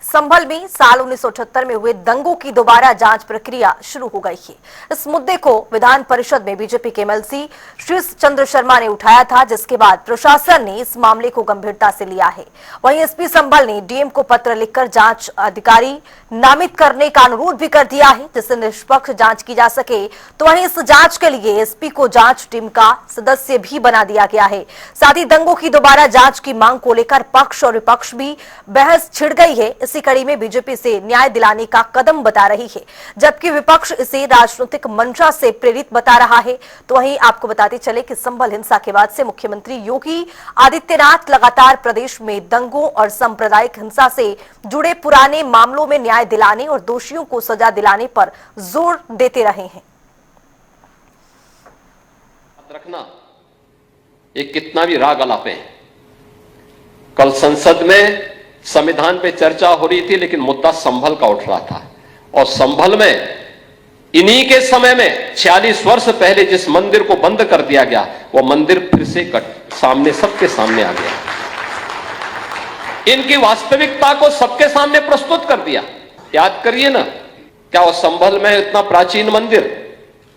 संभल में साल 1978 में हुए दंगों की दोबारा जांच प्रक्रिया शुरू हो गई है। इस मुद्दे को विधान परिषद में बीजेपी के एमएलसी श्री चंद्र शर्मा ने उठाया था, जिसके बाद प्रशासन ने इस मामले को गंभीरता से लिया है। वहीं एसपी संभल ने डीएम को पत्र लिखकर जांच अधिकारी नामित करने का अनुरोध भी कर दिया है, जिससे निष्पक्ष जांच की जा सके। तो वहीं इस जांच के लिए एसपी को जांच टीम का सदस्य भी बना दिया गया है। साथ ही दंगों की दोबारा जांच की मांग को लेकर पक्ष और विपक्ष भी बहस छिड़ गई है। इसी कड़ी में बीजेपी से न्याय दिलाने का कदम बता रही है, जबकि विपक्ष इसे राजनीतिक मंशा से प्रेरित बता रहा है। तो वहीं आपको बताते चले कि संभल हिंसा के बाद से मुख्यमंत्री योगी आदित्यनाथ लगातार प्रदेश में दंगों और सांप्रदायिक हिंसा से जुड़े पुराने मामलों में न्याय दिलाने और दोषियों को सजा दिलाने पर जोर देते रहे हैं। रखना ये कितना भी राग अलापे हैं। कल संसद में संविधान पे चर्चा हो रही थी, लेकिन मुद्दा संभल का उठ रहा था। और संभल में इन्हीं के समय में 46 वर्ष पहले जिस मंदिर को बंद कर दिया गया, वो मंदिर फिर से सामने सबके सामने आ गया। इनकी वास्तविकता को सबके सामने प्रस्तुत कर दिया। याद करिए ना, क्या वो संभल में इतना प्राचीन मंदिर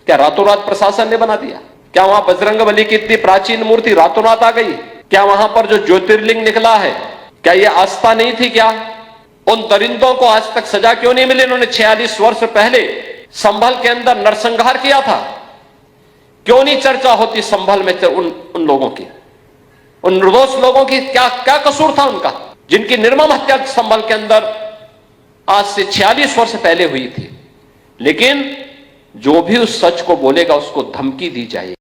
क्या रातों रात प्रशासन ने बना दिया? क्या वहां बजरंगबली की इतनी प्राचीन मूर्ति रातों रात आ गई? क्या वहां पर जो ज्योतिर्लिंग निकला है, क्या यह आस्था नहीं थी? क्या उन दरिंदों को आज तक सजा क्यों नहीं मिली? इन्होंने 46 वर्ष पहले संभल के अंदर नरसंहार किया था। क्यों नहीं चर्चा होती संभल में उन लोगों की, उन निर्दोष लोगों की? क्या क्या कसूर था उनका, जिनकी निर्मम हत्या संभल के अंदर आज से 46 वर्ष पहले हुई थी? लेकिन जो भी उस सच को बोलेगा उसको धमकी दी जाएगी।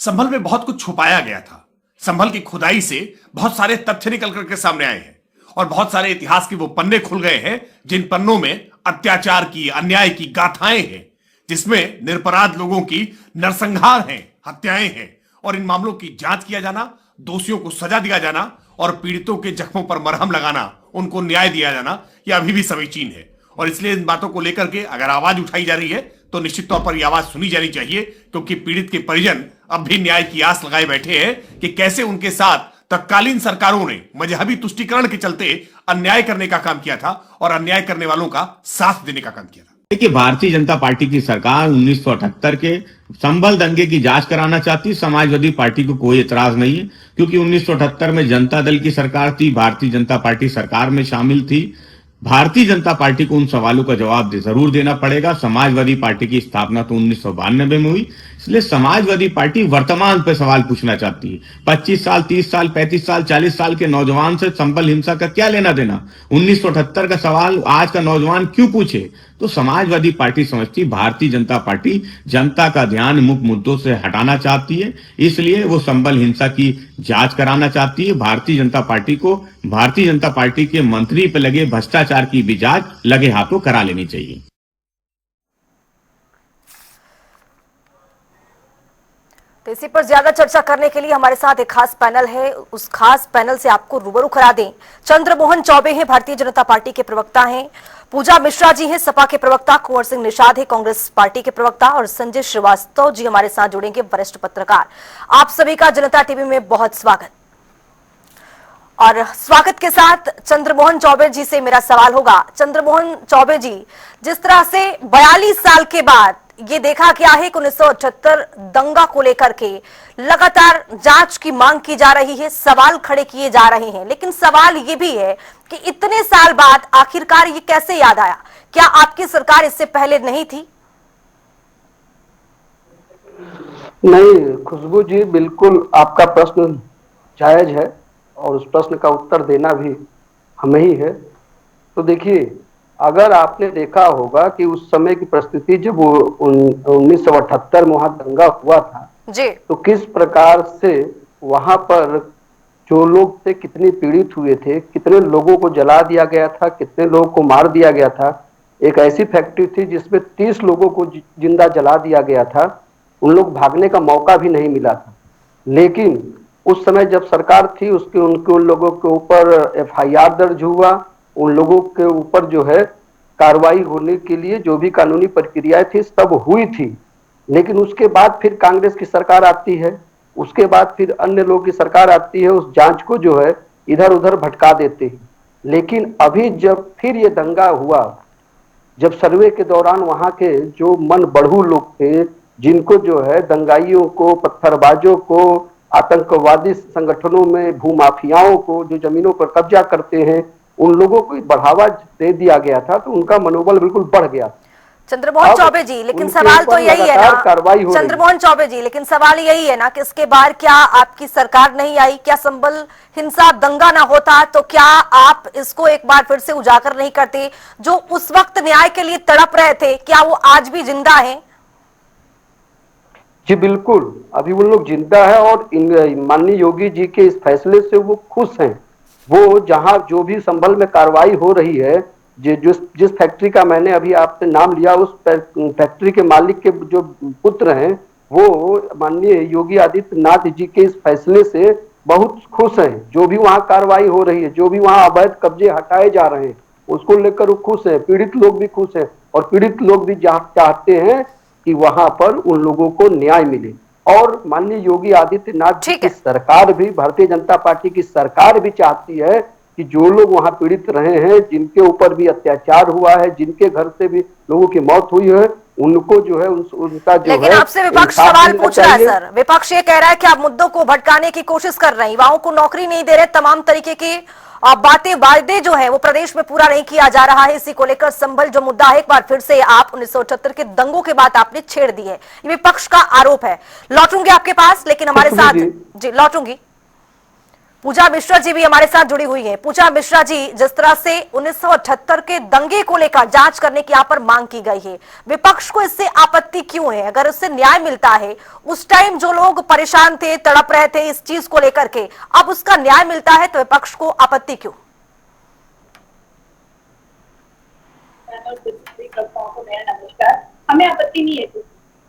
संभल में बहुत कुछ छुपाया गया था। संभल की खुदाई से बहुत सारे तथ्य निकल करके सामने आए हैं और बहुत सारे इतिहास के वो पन्ने खुल गए हैं जिन पन्नों में अत्याचार की, अन्याय की गाथाएं हैं, जिसमें निरपराध लोगों की नरसंहार हैं, हत्याएं हैं। और इन मामलों की जांच किया जाना, दोषियों को सजा दिया जाना और पीड़ितों के जख्मों पर मरहम लगाना, उनको न्याय दिया जाना, यह अभी भी समीचीन है। और इसलिए इन बातों को लेकर के अगर आवाज उठाई जा रही है तो निश्चित तौर पर यह आवाज सुनी जानी चाहिए, क्योंकि पीड़ित के परिजन अब भी न्याय की आस लगाए बैठे हैं कि कैसे उनके साथ तत्कालीन सरकारों ने मजहबी तुष्टीकरण के चलते अन्याय करने का काम किया था और अन्याय करने वालों का साथ देने का काम किया था। देखिए, भारतीय जनता पार्टी की सरकार 1978 के संभल दंगे की जांच कराना चाहती। समाजवादी पार्टी को कोई एतराज नहीं है, क्योंकि 1978 में जनता दल की सरकार थी, भारतीय जनता पार्टी सरकार में शामिल थी। भारतीय जनता पार्टी को उन सवालों का जवाब जरूर देना पड़ेगा। समाजवादी पार्टी की स्थापना तो 1992 में हुई, इसलिए समाजवादी पार्टी वर्तमान पे सवाल पूछना चाहती है। 25 साल, 30 साल, 35 साल, 40 साल के नौजवान से संभल हिंसा का क्या लेना देना? 1978 का सवाल आज का नौजवान क्यों पूछे? तो समाजवादी पार्टी समझती भारतीय जनता पार्टी जनता का ध्यान मुख्य मुद्दों से हटाना चाहती है, इसलिए वो संभल हिंसा की जांच कराना चाहती है। भारतीय जनता पार्टी को भारतीय जनता पार्टी के मंत्री पे लगे भ्रष्टाचार की भी जांच लगे हाथों करा लेनी चाहिए। तो इसी पर ज्यादा चर्चा करने के लिए हमारे साथ एक खास पैनल है। उस खास पैनल से आपको रूबरू करा दें। चंद्रमोहन चौबे हैं, भारतीय जनता पार्टी के प्रवक्ता हैं। पूजा मिश्रा जी हैं, सपा के प्रवक्ता। कुंवर सिंह निषाद है, कांग्रेस पार्टी के प्रवक्ता। और संजय श्रीवास्तव जी हमारे साथ जुड़ेंगे, वरिष्ठ पत्रकार। आप सभी का जनता टीवी में बहुत स्वागत। और स्वागत के साथ चंद्रमोहन चौबे जी से मेरा सवाल होगा। चंद्रमोहन चौबे जी, जिस तरह से 42 साल के बाद ये देखा गया है कि 1978 दंगा को लेकर के लगातार जांच की मांग की जा रही है, सवाल खड़े किए जा रहे हैं, लेकिन सवाल ये भी है कि इतने साल बाद आखिरकार ये कैसे याद आया? क्या आपकी सरकार इससे पहले नहीं थी? नहीं खुशबू जी, बिल्कुल आपका प्रश्न जायज है और उस प्रश्न का उत्तर देना भी हमें ही है। तो देखिए, अगर आपने देखा होगा कि उस समय की परिस्थिति जब वो 1978 में वहां दंगा हुआ था जी, तो किस प्रकार से वहां पर जो लोग थे कितने पीड़ित हुए थे, कितने लोगों को जला दिया गया था, कितने लोगों को मार दिया गया था। एक ऐसी फैक्ट्री थी जिसमें 30 लोगों को जिंदा जला दिया गया था। उन लोग भागने का मौका भी नहीं मिला था। लेकिन उस समय जब सरकार थी उसके उन लोगों के ऊपर FIR दर्ज हुआ, उन लोगों के ऊपर जो है कार्रवाई होने के लिए जो भी कानूनी प्रक्रियाएं थी सब हुई थी। लेकिन उसके बाद फिर कांग्रेस की सरकार आती है, उसके बाद फिर अन्य लोगों की सरकार आती है, उस जांच को जो है इधर उधर भटका देते हैं। लेकिन अभी जब फिर ये दंगा हुआ, जब सर्वे के दौरान वहां के जो मन बढ़ू लोग थे, जिनको जो है दंगाइयों को, पत्थरबाजों को, आतंकवादी संगठनों में भूमाफियाओं को जो जमीनों पर कब्जा करते हैं, उन लोगों को बढ़ावा दे दिया गया था, तो उनका मनोबल बिल्कुल बढ़ गया। चंद्रमोहन चौबे जी, लेकिन सवाल तो यही है ना, चंद्रमोहन चौबे जी, लेकिन सवाल यही है ना कि इसके बाद क्या आपकी सरकार नहीं आई? क्या संभल हिंसा दंगा ना होता तो क्या आप इसको एक बार फिर से उजागर नहीं करते? जो उस वक्त न्याय के लिए तड़प रहे थे, क्या वो आज भी जिंदा हैं? जी बिल्कुल, अभी वो लोग जिंदा है और माननीय योगी जी के इस फैसले से वो खुश हैं। वो जहां जो भी संभल में कार्रवाई हो रही है, जिस फैक्ट्री का मैंने अभी आपसे नाम लिया, उस फैक्ट्री के मालिक के जो पुत्र हैं, वो माननीय योगी आदित्यनाथ जी के इस फैसले से बहुत खुश हैं। जो भी वहां कार्रवाई हो रही है, जो भी वहां अवैध कब्जे हटाए जा रहे हैं, उसको लेकर वो खुश है। पीड़ित लोग भी खुश हैं और पीड़ित लोग भी चाहते हैं कि वहां पर उन लोगों को न्याय मिले। और माननीय योगी आदित्यनाथ जी की सरकार भी, भारतीय जनता पार्टी की सरकार भी चाहती है कि जो लोग वहां पीड़ित रहे हैं, जिनके ऊपर भी अत्याचार हुआ है, जिनके घर से भी लोगों की मौत हुई है, उनको जो है उनका जो लेकिन है, आपसे विपक्ष सवाल पूछ रहा है सर। विपक्ष ये कह रहा है कि आप मुद्दों को भटकाने की कोशिश कर रहे हैं, युवाओं को नौकरी नहीं दे रहे, तमाम तरीके की बातें, वायदे जो है वो प्रदेश में पूरा नहीं किया जा रहा है। इसी को लेकर संभल जो मुद्दा है, एक बार फिर से आप 1978 के दंगों के बाद आपने छेड़ दी है, ये विपक्ष का आरोप है। लौटूंगी आपके पास, लेकिन हमारे साथ जी लौटूंगी, पूजा मिश्रा जी भी हमारे साथ जुड़ी हुई हैं। पूजा मिश्रा जी, जिस तरह से 1978 के दंगे को लेकर जांच करने की यहाँ पर मांग की गई है, विपक्ष को इससे आपत्ति क्यों है? अगर उससे न्याय मिलता है, उस टाइम जो लोग परेशान थे, तड़प रहे थे इस चीज को लेकर के, अब उसका न्याय मिलता है तो विपक्ष को आपत्ति क्यों? नमस्कार, हमें आपत्ति नहीं है,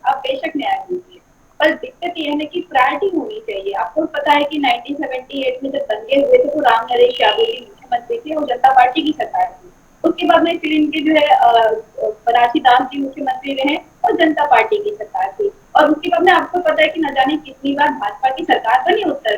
आप बेशक न्याय दीजिए, पर दिक्कत ये है ना कि प्रायोरिटी होनी चाहिए। आपको पता है कि 1978 में जब दंगे हुए थे तो राम नरेश यादव जी मुख्यमंत्री थे और जनता पार्टी की सरकार थी। उसके बाद में फिर इनके जो है परासी दास जी मुख्यमंत्री रहे और जनता पार्टी की सरकार थी। और उसके बाद में आपको पता है कि न जाने कितनी बार भाजपा की सरकार बनी उत्तर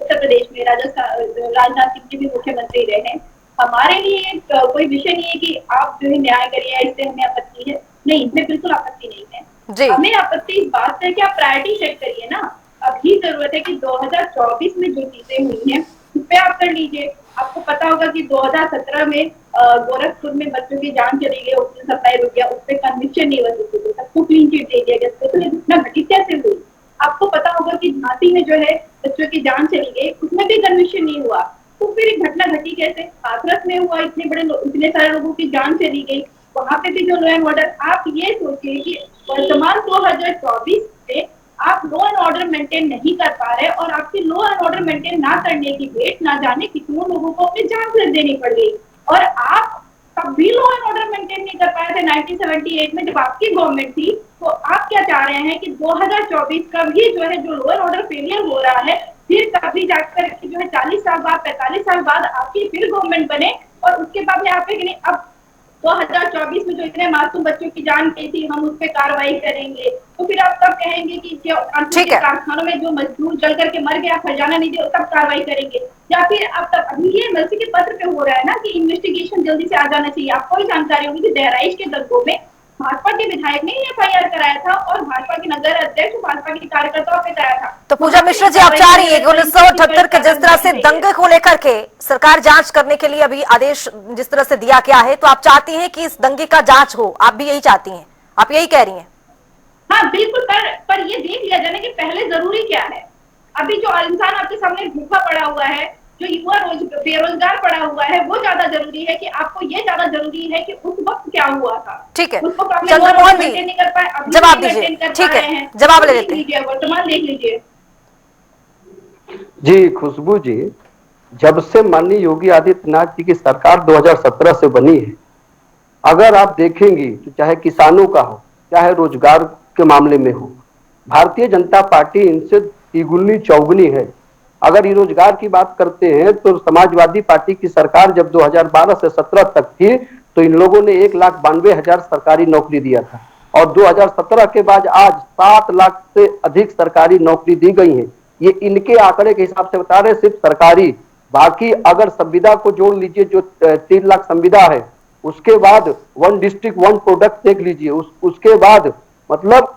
प्रदेश में, राजनाथ सिंह जी भी मुख्यमंत्री रहे। हमारे लिए कोई विषय नहीं है कि आप जो है न्याय करिए, इससे हमें आपत्ति है, नहीं, इसमें बिल्कुल आपत्ति नहीं है। हमें आपत्ति इस बात से कि आप प्रायोरिटी सेट करिए ना। अभी जरूरत है कि 2024 में जो चीजें हुई हैं उस पे आप कर लीजिए। आपको पता होगा कि 2017 में गोरखपुर में बच्चों की जान चली गई, ऑक्सीजन सप्लाई रुक गया, उस पर कन्विक्शन नहीं बन सकती, सबको क्लीन चिट दे दिया गया। तो ये घटना घटी कैसे हुई? आपको पता होगा कि झांसी में जो है बच्चों की जान चली गई, उसमें भी कन्विक्शन नहीं हुआ, तो फिर एक घटना घटी कैसे? हाथरस में हुआ, इतने सारे लोगों की जान चली गई, वहां पे भी जो लॉ एंड ऑर्डर, आप ये सोचिए कि वर्तमान 2024 से आप लॉ एंड ऑर्डर मेंटेन नहीं कर पा रहे और आपकी लॉ एंड ऑर्डर मेंटेन ना करने की वेट ना जाने कितनों लोगों को अपनी जान से देनी पड़ गई। और आप तब भी लॉ एंड ऑर्डर मेंटेन नहीं कर पाए थे 1978 में जब आपकी गवर्नमेंट थी। तो आप क्या चाह रहे हैं कि 2024 का भी जो है जो लॉ एंड ऑर्डर फेलियर हो रहा है, फिर कभी जाकर जो है 40 साल बाद 45 साल बाद आपकी फिर गवर्नमेंट बने और उसके बाद में आप अब 2024 में जो इतने मासूम बच्चों की जान गई थी हम उस पर कार्रवाई करेंगे, तो फिर आप तब कहेंगे कि कारखानों में जो मजदूर जल करके मर गया, खजाना नहीं दिया, तब कार्रवाई करेंगे? या फिर अब तक अभी ये एमएलसी के पत्र पे हो रहा है ना कि इन्वेस्टिगेशन जल्दी से आ जाना चाहिए। आपको भी जानकारी होगी कि बहराइच के दंगों में भाजपा के विधायक ने एफआईआर कराया था और भाजपा के नगर अध्यक्ष भाजपा के कार्यकर्ताओं पे कराया था। तो पूजा मिश्रा जी, आप चाह रही है कि 1978 के जिस तरह से दंगे को लेकर के सरकार जांच करने के लिए अभी आदेश जिस तरह से दिया गया है, तो आप चाहती हैं कि इस दंगे का जांच हो? आप भी यही चाहती हैं, आप यही कह रही हैं? हाँ बिल्कुल, पर ये देख लिया जाए कि पहले जरूरी क्या है। अभी जो इंसान आपके सामने भूखा पड़ा हुआ है, जो युवा बेरोजगार पड़ा हुआ है, वो ज्यादा जरूरी है कि आपको ये ज्यादा जरूरी है कि उस वक्त क्या हुआ था। ठीक है, चंद्रमोहन जी जवाब दीजिए। ठीक है, जवाब ले लेते हैं। वर्तमान देख लीजिए। जी खुशबू जी, जब से माननीय योगी आदित्यनाथ जी की सरकार 2017 से बनी है, अगर आप देखेंगी तो चाहे किसानों का हो, चाहे रोजगार के मामले में हो, भारतीय जनता पार्टी इनसे तिगुनी चौगुनी है। अगर ये रोजगार की बात करते हैं तो समाजवादी पार्टी की सरकार जब 2012 से 17 तक थी तो इन लोगों ने 1,92,000 सरकारी नौकरी दिया था और 2017 के बाद आज 7 लाख से अधिक सरकारी नौकरी दी गई है। ये इनके आंकड़े के हिसाब से बता रहे, सिर्फ सरकारी बाकी अगर संविदा को जोड़ लीजिए, जो 3 लाख संविदा है, उसके बाद 1 डिस्ट्रिक्ट 1 प्रोडक्ट देख लीजिए, उसके बाद मतलब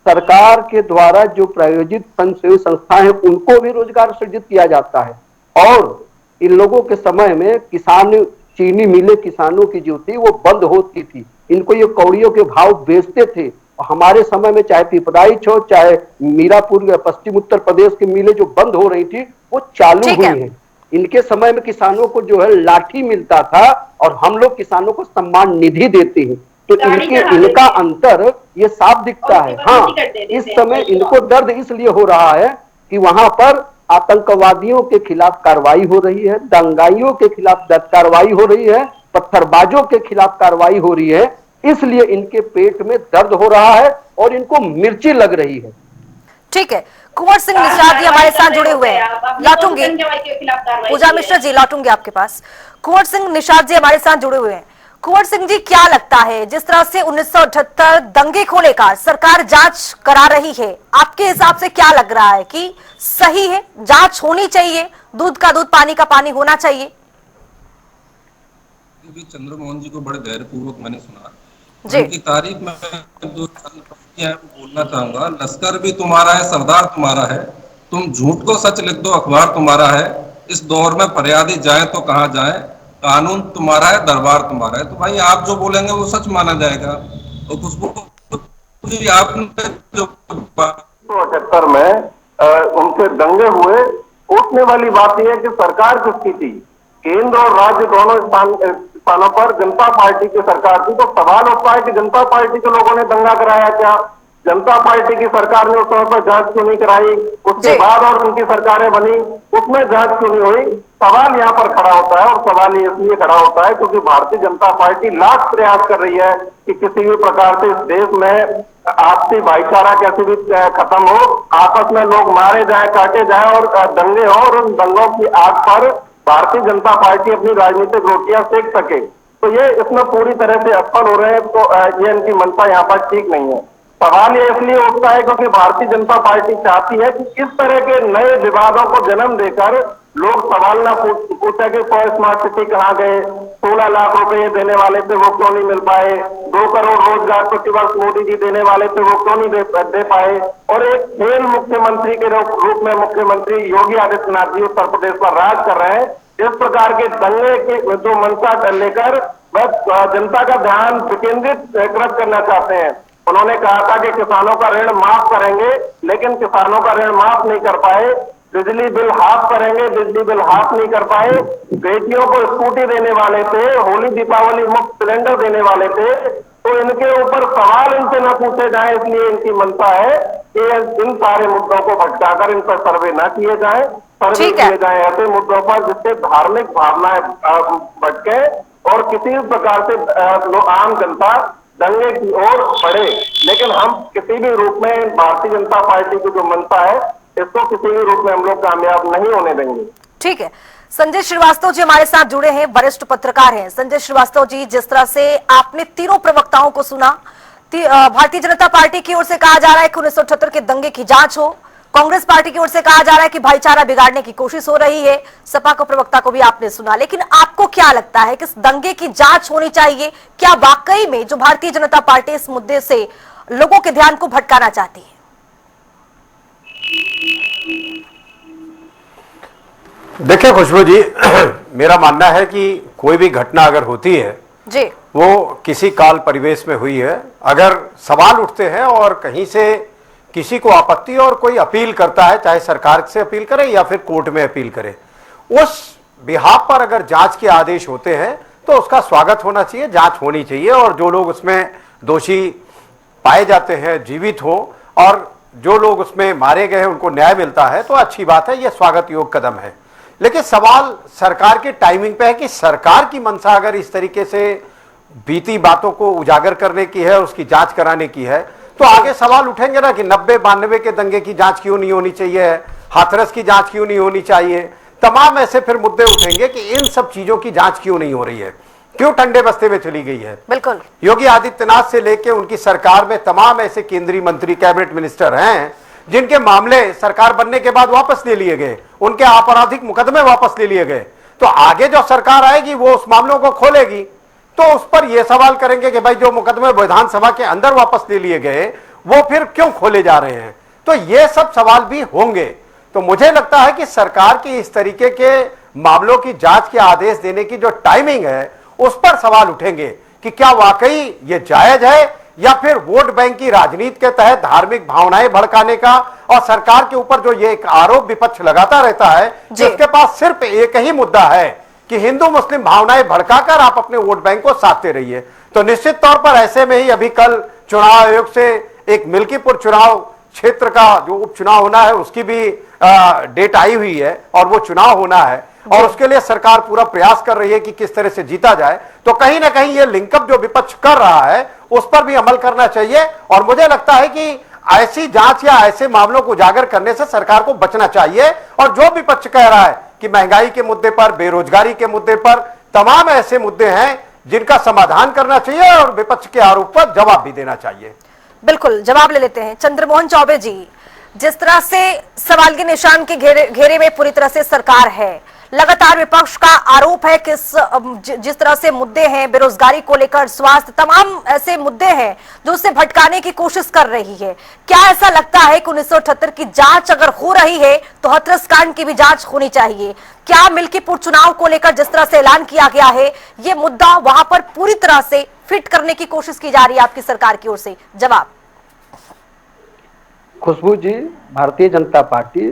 सरकार के द्वारा जो प्रायोजित स्वयंसेवी संस्थाएं हैं उनको भी रोजगार सृजित किया जाता है। और इन लोगों के समय में किसान, चीनी मिले किसानों की जो थी वो बंद होती थी, इनको ये कौड़ियों के भाव बेचते थे। हमारे समय में चाहे पिपराइच हो, चाहे मीरापुर या पश्चिम उत्तर प्रदेश की मिलें जो बंद हो रही थी वो चालू हुई हैं। इनके समय में किसानों को जो है लाठी मिलता था और हम लोग किसानों को सम्मान निधि देते हैं, तो इनका अंतर ये साफ दिखता है। हाँ, इस समय इनको दर्द इसलिए हो रहा है कि वहां पर आतंकवादियों के खिलाफ कार्रवाई हो रही है, दंगाइयों के खिलाफ कार्रवाई हो रही है, पत्थरबाजों के खिलाफ कार्रवाई हो रही है, इसलिए इनके पेट में दर्द हो रहा है और इनको मिर्ची लग रही है। ठीक है, कुंवर सिंह निषाद जी हमारे साथ जुड़े हुए हैं, लौटूंगी। पूजा मिश्रा जी, लौटूंगी आपके पास। कुंवर सिंह निषाद जी हमारे साथ जुड़े हुए हैं। कुंवर सिंह जी, क्या लगता है जिस तरह से 1978 दंगे को लेकर सरकार जांच करा रही है, आपके हिसाब से क्या लग रहा है कि सही है, जांच होनी चाहिए, दूध का दूध पानी का पानी होना चाहिए? चंद्रमोहन जी को बड़े धैर्यपूर्वक मैंने सुना जी। उनकी तारीफ में जो बोलना चाहूंगा, लश्कर भी तुम्हारा है, सरदार तुम्हारा है, तुम झूठ को सच लिख दो, अखबार तुम्हारा है, इस दौर में फरियादी जाए तो कहाँ जाए, कानून तुम्हारा है, दरबार तुम्हारा है। तो भाई आप जो बोलेंगे वो सच माना जाएगा। और खुशबू आपने जो 1978 में उनसे दंगे हुए, पूछने वाली बात यह है कि सरकार किसकी थी? केंद्र और राज्य दोनों स्थानों पर जनता पार्टी की सरकार थी। तो सवाल उठता है कि जनता पार्टी के लोगों ने दंगा कराया क्या? जनता पार्टी की सरकार ने उस समय पर जांच क्यों नहीं कराई? उसके बाद और उनकी सरकारें बनी, उसमें जांच क्यों नहीं हुई? सवाल यहाँ पर खड़ा होता है, और सवाल ये इसलिए खड़ा होता है क्योंकि भारतीय जनता पार्टी लाख प्रयास कर रही है कि किसी भी प्रकार से इस देश में आपसी भाईचारा कैसे भी खत्म हो, आपस में लोग मारे जाए, काटे जाए और दंगे हो, और उन दंगों की आग पर भारतीय जनता पार्टी अपनी राजनीतिक रोटियां सेक सके। तो ये इसमें पूरी तरह से असफल हो रहे हैं। तो ये इनकी मंशा यहाँ पर ठीक नहीं है। सवाल ये इसलिए उठता है क्योंकि भारतीय जनता पार्टी चाहती है कि इस तरह के नए विवादों को जन्म देकर लोग सवाल ना पूछे कि 100 स्मार्ट सिटी कहाँ गए, 16 लाख रुपए देने वाले थे वो क्यों नहीं मिल पाए, 2 करोड़ रोजगार प्रतिवर्ष मोदी जी देने वाले थे वो क्यों नहीं दे पाए। और एक खेल मुख्यमंत्री के रूप में मुख्यमंत्री योगी आदित्यनाथ जी उत्तर प्रदेश पर राज कर रहे हैं। इस प्रकार के दंगे की जो मंशा लेकर बस जनता का ध्यान विकेंद्रित करना चाहते हैं। उन्होंने कहा था कि किसानों का ऋण माफ करेंगे, लेकिन किसानों का ऋण माफ नहीं कर पाए। बिजली बिल हाफ करेंगे, बिजली बिल हाफ नहीं कर पाए। बेटियों को स्कूटी देने वाले थे, होली दीपावली मुफ्त सिलेंडर देने वाले थे। तो इनके ऊपर सवाल इनसे न पूछे जाए, इसलिए इनकी मंशा है कि इन सारे मुद्दों को भटकाकर इन पर सर्वे न किए जाए, सर्वे किए जाए ऐसे मुद्दों पर जिससे धार्मिक भावनाएं भटके और किसी प्रकार से आम जनता दंगे की ओर बढ़े। लेकिन हम किसी भी रूप में भारतीय जनता पार्टी की जो मंशा है इसको किसी भी रूप में हम लोग कामयाब नहीं होने देंगे। ठीक है, संजय श्रीवास्तव जी हमारे साथ जुड़े हैं, वरिष्ठ पत्रकार हैं। संजय श्रीवास्तव जी, जिस तरह से आपने तीनों प्रवक्ताओं को सुना, भारतीय जनता पार्टी की ओर से कहा जा रहा है कि 1978 के दंगे की जांच हो, कांग्रेस पार्टी की ओर से कहा जा रहा है कि भाईचारा बिगाड़ने की कोशिश हो रही है, सपा को प्रवक्ता को भी आपने सुना। लेकिन आपको क्या लगता है कि इस दंगे की जांच होनी चाहिए? क्या वाकई में जो भारतीय जनता पार्टी इस मुद्दे से लोगों के ध्यान को भटकाना चाहती है? देखिए खुशबू जी, मेरा मानना है कि कोई भी घटना अगर होती है जी, वो किसी काल परिवेश में हुई है। अगर सवाल उठते हैं और कहीं से किसी को आपत्ति और कोई अपील करता है, चाहे सरकार से अपील करे या फिर कोर्ट में अपील करे, उस बिहाफ पर अगर जांच के आदेश होते हैं तो उसका स्वागत होना चाहिए, जांच होनी चाहिए। और जो लोग उसमें दोषी पाए जाते हैं जीवित हो और जो लोग उसमें मारे गए हैं उनको न्याय मिलता है तो अच्छी बात है, यह स्वागत योग्य कदम है। लेकिन सवाल सरकार के टाइमिंग पे है कि सरकार की मंशा अगर इस तरीके से बीती बातों को उजागर करने की है, उसकी जांच कराने की है, तो आगे सवाल उठेंगे ना कि 90-92 के दंगे की जांच क्यों नहीं होनी चाहिए, हाथरस की जांच क्यों नहीं होनी चाहिए। तमाम ऐसे फिर मुद्दे उठेंगे कि इन सब चीजों की जांच क्यों नहीं हो रही है, क्यों ठंडे बस्ते में चली गई है। बिल्कुल, योगी आदित्यनाथ से लेकर उनकी सरकार में तमाम ऐसे केंद्रीय मंत्री, कैबिनेट मिनिस्टर हैं जिनके मामले सरकार बनने के बाद वापस ले लिए गए, उनके आपराधिक मुकदमे वापस ले लिए गए। तो आगे जो सरकार आएगी वो उस मामलों को खोलेगी, तो उस पर यह सवाल करेंगे कि भाई जो मुकदमे विधानसभा के अंदर वापस ले लिए गए वो फिर क्यों खोले जा रहे हैं। तो ये सब सवाल भी होंगे। तो मुझे लगता है कि सरकार की इस तरीके के मामलों की जांच के आदेश देने की जो टाइमिंग है उस पर सवाल उठेंगे कि क्या वाकई ये जायज है या फिर वोट बैंक की राजनीति के तहत धार्मिक भावनाएं भड़काने का। और सरकार के ऊपर जो ये एक आरोप विपक्ष लगाता रहता है जिसके पास सिर्फ एक ही मुद्दा है कि हिंदू मुस्लिम भावनाएं भड़काकर आप अपने वोट बैंक को साधते रहिए। तो निश्चित तौर पर ऐसे में ही अभी कल चुनाव आयोग से एक मिल्कीपुर चुनाव क्षेत्र का जो उपचुनाव होना है उसकी भी डेट आई हुई है और वो चुनाव होना है और उसके लिए सरकार पूरा प्रयास कर रही है कि किस तरह से जीता जाए। तो कहीं ना कहीं ये लिंकअप जो विपक्ष कर रहा है उस पर भी अमल करना चाहिए और मुझे लगता है कि ऐसी जांच या ऐसे मामलों को उजागर करने से सरकार को बचना चाहिए। और जो विपक्ष कह रहा है कि महंगाई के मुद्दे पर, बेरोजगारी के मुद्दे पर, तमाम ऐसे मुद्दे हैं जिनका समाधान करना चाहिए और विपक्ष के आरोप पर जवाब भी देना चाहिए। बिल्कुल, जवाब ले लेते हैं। चंद्रमोहन चौबे जी, जिस तरह से सवाल के निशान के घेरे में पूरी तरह से सरकार है, लगातार विपक्ष का आरोप है कि जिस तरह से मुद्दे हैं बेरोजगारी को लेकर, स्वास्थ्य, तमाम ऐसे मुद्दे हैं जो उसे भटकाने की कोशिश कर रही है। क्या ऐसा लगता है कि 1978 की जांच अगर हो रही है तो हाथरस कांड की भी जांच होनी चाहिए? क्या मिल्कीपुर चुनाव को लेकर जिस तरह से ऐलान किया गया है ये मुद्दा वहां पर पूरी तरह से फिट करने की कोशिश की जा रही है आपकी सरकार की ओर से? जवाब। खुशबू जी, भारतीय जनता पार्टी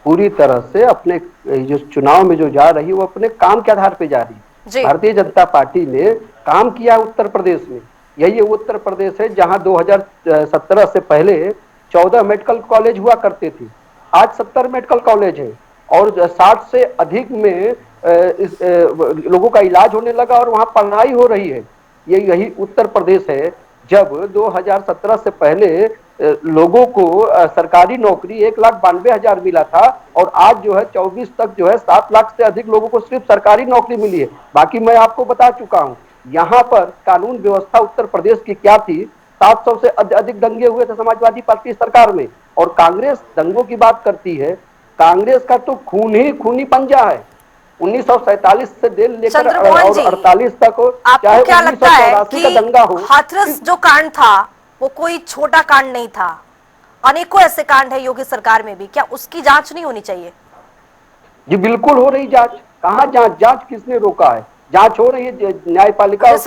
पूरी तरह से अपने जो चुनाव में जो जा रही है वो अपने काम के आधार पे जा रही है। भारतीय जनता पार्टी ने काम किया उत्तर प्रदेश में। यही उत्तर प्रदेश है जहां 2017 से पहले 14 मेडिकल कॉलेज हुआ करते थे, आज 70 मेडिकल कॉलेज है और 60 से अधिक में लोगों का इलाज होने लगा और वहां पढ़ाई हो रही है। यही उत्तर प्रदेश है जब 2017 से पहले लोगों को सरकारी नौकरी 1,92,000 मिला था और आज जो है 24 तक जो है 7 लाख से अधिक लोगों को सिर्फ सरकारी नौकरी मिली है। बाकी मैं आपको बता चुका हूं यहाँ पर कानून व्यवस्था उत्तर प्रदेश की क्या थी। 700 से अधिक दंगे हुए थे समाजवादी पार्टी सरकार में और कांग्रेस दंगों की बात करती है। कांग्रेस का तो खूनी पंजा है। 1947 से लेकर 48 तक, चाहे 1984 का दंगा हो। हाथरस जो कांड था वो कोई छोटा कांड नहीं था, अनेकों ऐसे कांड है योगी सरकार में भी, क्या उसकी जांच नहीं होनी चाहिए? जी बिल्कुल हो रही जांच। कहाँ जांच किसने रोका है? जांच हो रही है, न्यायपालिका की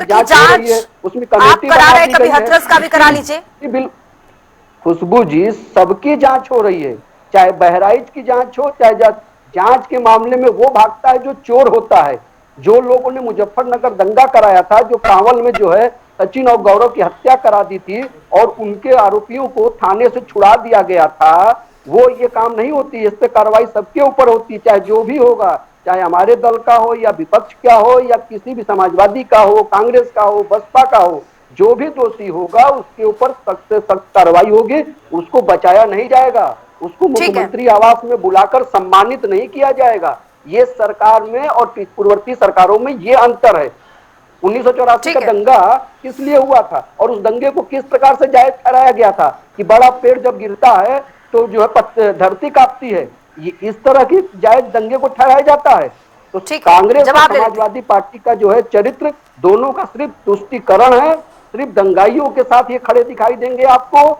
जांच हो रही है, उसमें कमेटी करा रहे, कभी हाथरस का भी करा लीजिए। खुशबू जी, सबकी जांच हो रही है, चाहे बहराइच की जांच हो, चाहे जांच के मामले में वो भागता है जो चोर होता है। जो लोगों ने मुजफ्फरनगर दंगा कराया था, जो कांवल में जो है सचिन और गौरव की हत्या करा दी थी और उनके आरोपियों को थाने से छुड़ा दिया गया था, वो ये काम नहीं होती। इस पे कार्रवाई सबके ऊपर होती, चाहे जो भी होगा, चाहे हमारे दल का हो या विपक्ष का हो या किसी भी समाजवादी का हो, कांग्रेस का हो, बसपा का हो, जो भी दोषी होगा उसके ऊपर सख्त से सख्त कार्रवाई होगी। उसको बचाया नहीं जाएगा, उसको मुख्यमंत्री आवास में बुलाकर सम्मानित नहीं किया जाएगा। ये सरकार में और पूर्ववर्ती सरकारों में ये अंतर है। 1984 का दंगा किस लिए हुआ था और उस दंगे को किस प्रकार से जायज ठहराया गया था कि बड़ा पेड़ जब गिरता है तो जो है धरती कांपती है। ये इस तरह की जायज दंगे को ठहराया जाता है। तो कांग्रेस और समाजवादी पार्टी का जो है चरित्र दोनों का सिर्फ तुष्टीकरण है। सिर्फ दंगाइयों के साथ ये खड़े दिखाई देंगे आपको,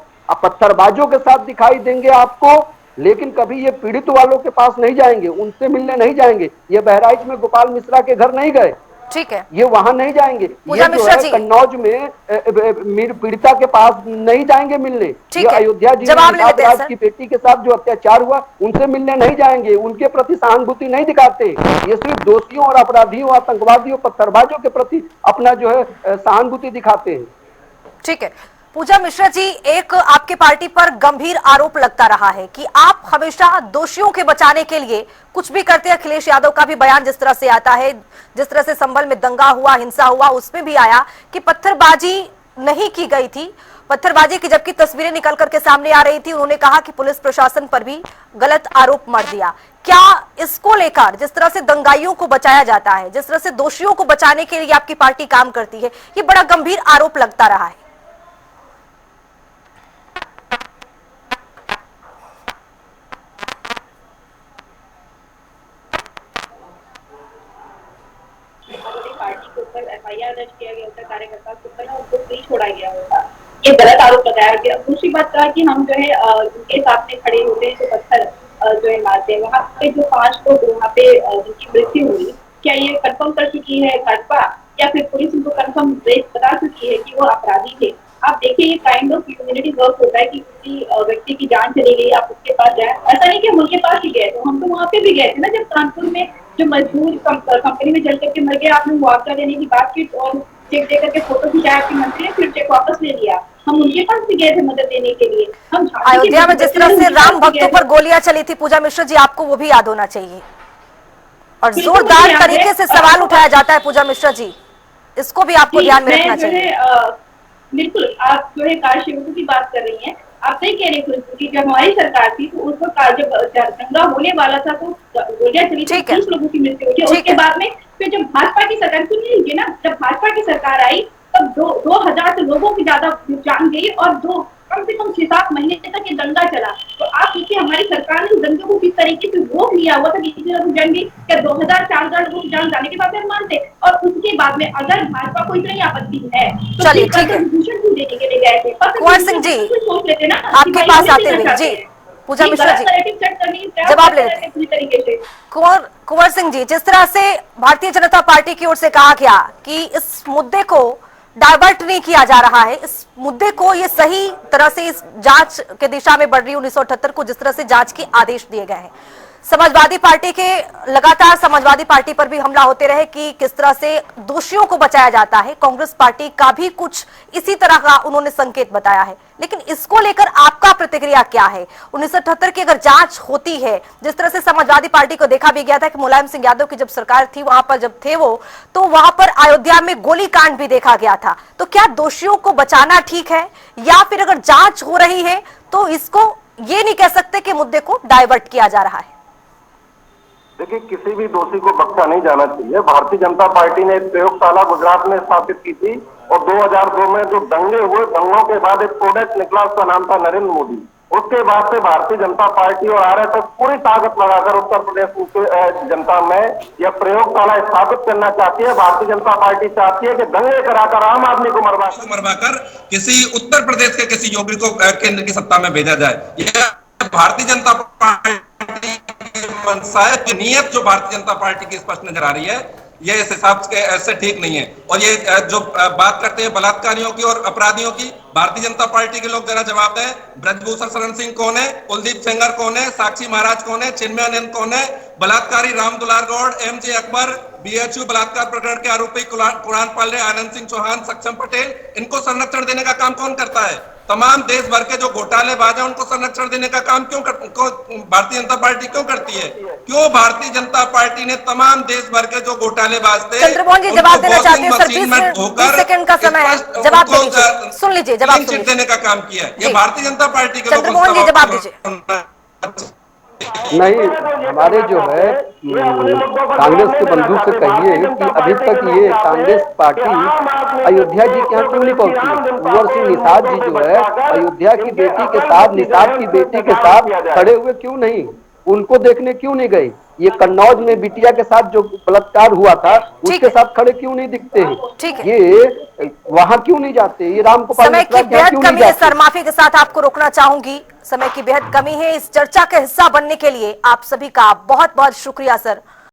पत्थरबाजों के साथ दिखाई देंगे आपको, लेकिन कभी ये पीड़ित वालों के पास नहीं जाएंगे, उनसे मिलने नहीं जाएंगे। ये बहराइच में गोपाल मिश्रा के घर नहीं गए, ठीक है, ये वहां नहीं जाएंगे। ये जो है कन्नौज में पीड़िता के पास नहीं जाएंगे मिलने। ये अयोध्या जी में की बेटी के साथ जो अत्याचार हुआ उनसे मिलने नहीं जाएंगे, उनके प्रति सहानुभूति नहीं दिखाते। ये सिर्फ दोषियों और अपराधियों, आतंकवादियों, पत्थरबाजों के प्रति अपना जो है सहानुभूति दिखाते हैं। ठीक है पूजा मिश्रा जी, एक आपके पार्टी पर गंभीर आरोप लगता रहा है कि आप हमेशा दोषियों के बचाने के लिए कुछ भी करते हैं। अखिलेश यादव का भी बयान जिस तरह से आता है, जिस तरह से संभल में दंगा हुआ, हिंसा हुआ, उसमें भी आया कि पत्थरबाजी नहीं की गई थी। पत्थरबाजी की जबकि तस्वीरें निकल करके सामने आ रही थी, उन्होंने कहा कि पुलिस प्रशासन पर भी गलत आरोप मढ़ दिया। क्या इसको लेकर जिस तरह से दंगाइयों को बचाया जाता है, जिस तरह से दोषियों को बचाने के लिए आपकी पार्टी काम करती है, ये बड़ा गंभीर आरोप लगता रहा है? ऊपर FIR दर्ज किया गया होता, कार्यकर्ता के ऊपर उनको फ्री छोड़ा गया होता। ये गलत आरोप लगाया गया। दूसरी बात कहा कि हम जो है उनके सामने खड़े होते हैं तो पत्थर जो है मारते हैं। वहाँ पे जो 5 लोग वहाँ पे जिनकी मृत्यु हुई, क्या ये कंफर्म कर चुकी है भाजपा या फिर पुलिस उनको कंफर्म बता चुकी है कि वो अपराधी थे? आप देखिए, ये काइंड ऑफ ह्यूमैनिटी वर्क होता है कि किसी व्यक्ति की जान चली गई, आप उसके पास जाए। ऐसा नहीं कि हम उनके पास ही गए, तो हम तो वहाँ पे भी गए थे ना, जब कानपुर में जो मजदूर कंपनी में जल करके मर गए, आपने मुआवजा देने की बात की और चेक दे करके फोटो खिंचाया आपके मंत्री ने, फिर चेक वापस ले लिया। हम उनके पास भी गए थे मदद देने के लिए। हम अयोध्या में जिस तरह से राम भक्तों पर गोलियां चली थी पूजा मिश्रा जी, आपको वो भी याद होना चाहिए और जोरदार तरीके से सवाल उठाया जाता है पूजा मिश्रा जी, इसको भी आपको ध्यान में रखना चाहिए। बिल्कुल, आप जो है कार सेवकों की बात कर रही हैं, आप सही कह रही हैं कि जब हमारी सरकार थी तो उस वक्त जब दंगा होने वाला था तो गोलियां चली थी, 30 लोगों की मृत्यु हुई थी। उसके बाद में फिर जब भाजपा की सरकार, सुन लीजिए ना, जब भाजपा की सरकार आई तब 2000 से लोगों की ज्यादा जान गई और कम से कम 6-7 महीने तक ये दंगा चला। तो आप देखिए हमारी सरकार ने दंगे को किस तरीके से रोक लिया हुआ था कि किसी लोग जान गई, क्या 2000-4000 लोगों की जान जाने के बाद हम मानते? और उसके बाद में अगर भाजपा को इतनी आपत्ति है तो चलिए ठीक है, भूषण क्यों देने के लिए गए थे? कुंवर सिंह जी सोच लेते ना, आपके पास आते हुए जी पूजा मिश्रा जी जवाब ले लेते पूरी तरीके से। कुंवर सिंह जी, जिस तरह से भारतीय जनता पार्टी की ओर से कहा गया कि इस मुद्दे को डाइवर्ट नहीं किया जा रहा है, इस मुद्दे को ये सही तरह से इस जांच के दिशा में बढ़ रही 1978 को जिस तरह से जांच के आदेश दिए गए हैं, समाजवादी पार्टी के लगातार समाजवादी पार्टी पर भी हमला होते रहे कि किस तरह से दोषियों को बचाया जाता है, कांग्रेस पार्टी का भी कुछ इसी तरह का उन्होंने संकेत बताया है, लेकिन इसको लेकर आपका प्रतिक्रिया क्या है? 1978 की अगर जांच होती है, जिस तरह से समाजवादी पार्टी को देखा भी गया था कि मुलायम सिंह यादव की जब सरकार थी वहां पर जब थे वो, तो वहां पर अयोध्या में गोलीकांड भी देखा गया था, तो क्या दोषियों को बचाना ठीक है या फिर अगर जांच हो रही है तो इसको ये नहीं कह सकते कि मुद्दे को डाइवर्ट किया जा रहा है? देखिए, किसी भी दोषी को बख्शा नहीं जाना चाहिए। भारतीय जनता पार्टी ने एक प्रयोगशाला गुजरात में स्थापित की थी और 2002 में जो दंगे हुए, दंगों के बाद एक प्रोडक्ट निकला, उसका नाम था नरेंद्र मोदी। उसके बाद से भारतीय जनता पार्टी और RSS पूरी ताकत लगाकर उत्तर प्रदेश की जनता में यह प्रयोगशाला स्थापित करना चाहती है। भारतीय जनता पार्टी चाहती है कि दंगे कराकर आम आदमी को मरवाकर किसी उत्तर प्रदेश के किसी योगी को केंद्र की सत्ता में भेजा जाए। यह भारतीय जनता पार्टी मंशा है, की नीयत जो भारतीय जनता पार्टी की स्पष्ट नजर आ रही है, ये इस हिसाब से ऐसे ठीक नहीं है। और ये जो बात करते हैं बलात्कारियों की और अपराधियों की, भारतीय जनता पार्टी के लोग जरा जवाब दें। ब्रजभूषण शरण सिंह कौन है? कुलदीप सेंगर कौन है? साक्षी महाराज कौन है? चिन्मय आनंद कौन है? बलात्कारी राम दुलार गौड़, MJ अकबर, BHU बलात्कार प्रकरण के आरोपी कुणाल पांडे, आनंद सिंह चौहान, सक्षम पटेल, इनको संरक्षण देने का काम कौन करता है? तमाम देश भर के जो घोटालेबाज हैं उनको संरक्षण देने का काम भारतीय जनता पार्टी क्यों करती है? क्यों भारतीय जनता पार्टी ने तमाम देश भर के जो घोटालेबाज थे चंद्रमोहन जी जवाब देना चाहते हैं सर, 20 सेकंड का समय है, जवाब दे दीजिए, सुन लीजिए जवाब देने का काम किया है। ये भारतीय जनता पार्टी के चंद्रमोहन जी जवाब दीजिए। नहीं, हमारे जो है कांग्रेस के बंधु से कहिए कि अभी तक ये कांग्रेस पार्टी अयोध्या जी के यहाँ क्यों नहीं पहुंची? कुंवर सिंह निषाद जी जो है अयोध्या की बेटी के साथ, निषाद की बेटी के साथ खड़े हुए क्यों नहीं? उनको देखने क्यों नहीं गए? ये कन्नौज में बिटिया के साथ जो बलात्कार हुआ था उसके साथ खड़े क्यों नहीं दिखते हैं? ये वहां क्यों नहीं जाते? ये रामगोपाल समय की बेहद कमी है सर, माफी के साथ आपको रोकना चाहूंगी, समय की बेहद कमी है। इस चर्चा का हिस्सा बनने के लिए आप सभी का बहुत बहुत शुक्रिया सर।